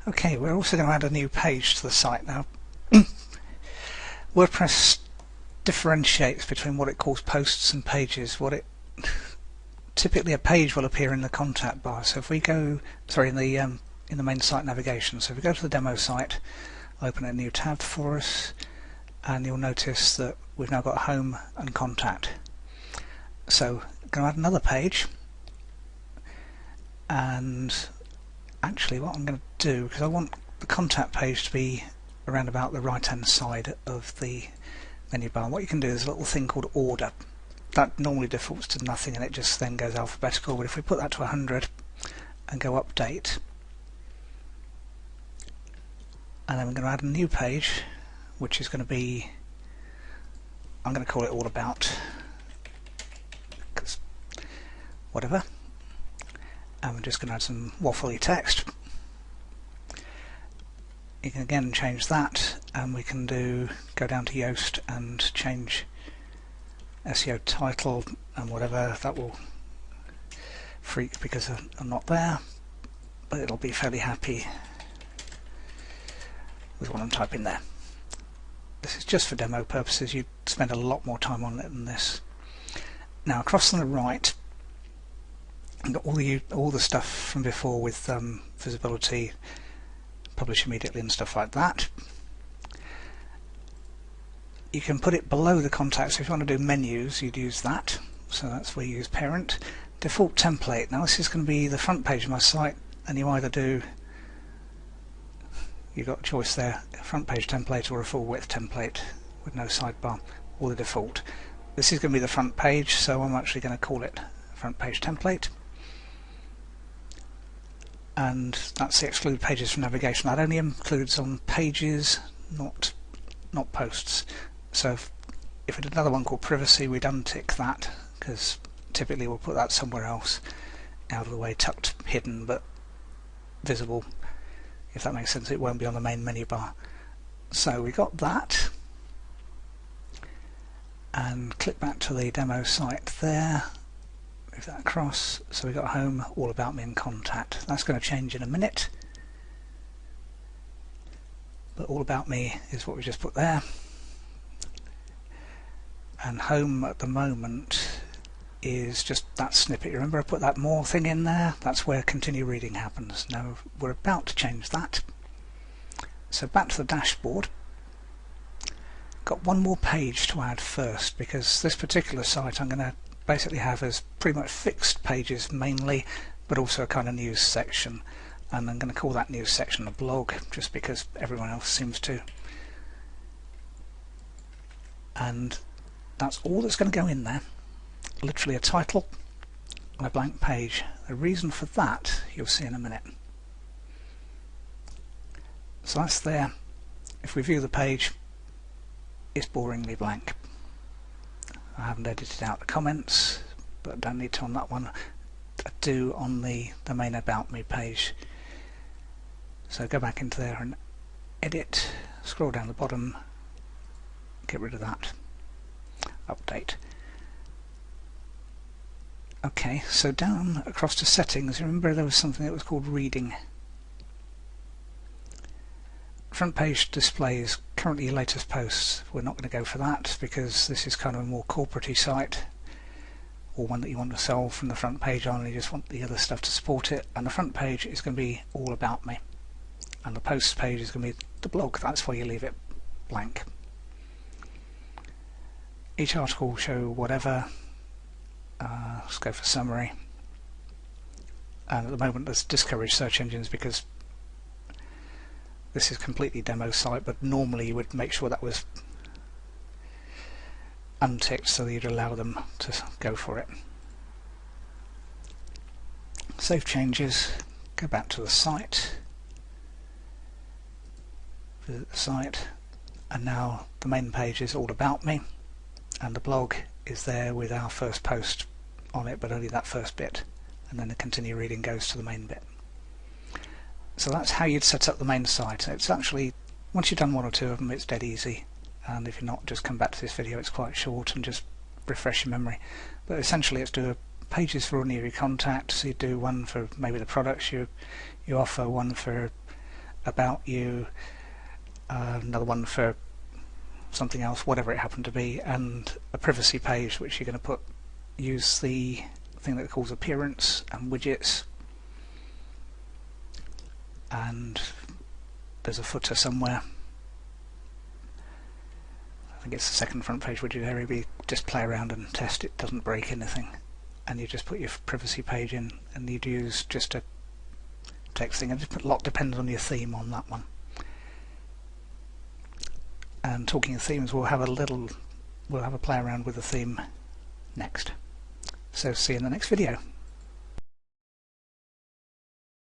Okay, we're also going to add a new page to the site now. WordPress differentiates between what it calls posts and pages. Typically a page will appear in the contact bar. So if we go, in the main site navigation. So if we go to the demo site, open a new tab for us, and you'll notice that we've now got home and contact. So I'm going to add another page, and actually what I'm going to do, because I want the contact page to be around about the right hand side of the menu bar, what you can do is a little thing called order. That normally defaults to nothing and it just then goes alphabetical, but if we put that to 100 and go update, and then we're going to add a new page which is going to be, I'm going to call it all about, because whatever, and we're just going to add some waffly text. You can again change that, and we can go down to Yoast and change SEO title and whatever. That will freak because I'm not there, but it'll be fairly happy with what I'm typing there. This is just for demo purposes. You'd spend a lot more time on it than this. Now across on the right, I've got all the stuff from before with visibility, publish immediately and stuff like that. You can put it below the contact, so if you want to do menus you'd use that, so that's where you use parent. Default template, now this is going to be the front page of my site, and you either do, you've got a choice there, a front page template or a full width template with no sidebar, or the default. This is going to be the front page, so I'm actually going to call it front page template. And that's the exclude pages from navigation. That only includes on pages, not posts. So if we did another one called privacy, we'd untick that, because typically we'll put that somewhere else, out of the way, tucked, hidden, but visible. If that makes sense, it won't be on the main menu bar. So we got that, and click back to the demo site there. Move that across, so we got home, all about me and contact. That's going to change in a minute, but all about me is what we just put there, and home at the moment is just that snippet. You remember I put that more thing in there? That's where continue reading happens. Now we're about to change that, so back to the dashboard. Got one more page to add first, because this particular site I'm going to basically have as pretty much fixed pages mainly, but also a kind of news section, and I'm going to call that news section a blog just because everyone else seems to, and that's all that's going to go in there. Literally a title and a blank page. The reason for that you'll see in a minute. So that's there. If we view the page, it's boringly blank. I haven't edited out the comments, but I don't need to on that one. I do on the main about me page. So go back into there and edit, scroll down the bottom, get rid of that, update. Okay, so down across to settings, remember there was something that was called reading. Front page displays currently your latest posts. We're not going to go for that because this is kind of a more corporate-y site, or one that you want to sell from the front page on and you just want the other stuff to support it. And the front page is going to be all about me, and the posts page is going to be the blog. That's why you leave it blank. Each article will show whatever. Let's go for summary. And at the moment there's discouraged search engines because this is completely demo site, but normally you would make sure that was unticked so that you'd allow them to go for it. Save changes, go back to the site, visit the site, and now the main page is all about me, and the blog is there with our first post on it, but only that first bit, and then the continue reading goes to the main bit. So that's how you'd set up the main site. It's actually, once you've done one or two of them, it's dead easy, and if you're not, just come back to this video. It's quite short and just refresh your memory. But essentially it's do pages for ordinary contact, so you do one for maybe the products you offer, one for about you, another one for something else, whatever it happened to be, and a privacy page which you're going to use the thing that it calls appearance and widgets, and there's a footer somewhere. I think it's the second front page widget area. We just play around and test it doesn't break anything, and you just put your privacy page in, and you'd use just a text thing, and a lot depends on your theme on that one. And talking of themes, we'll have a play around with the theme next. So see you in the next video.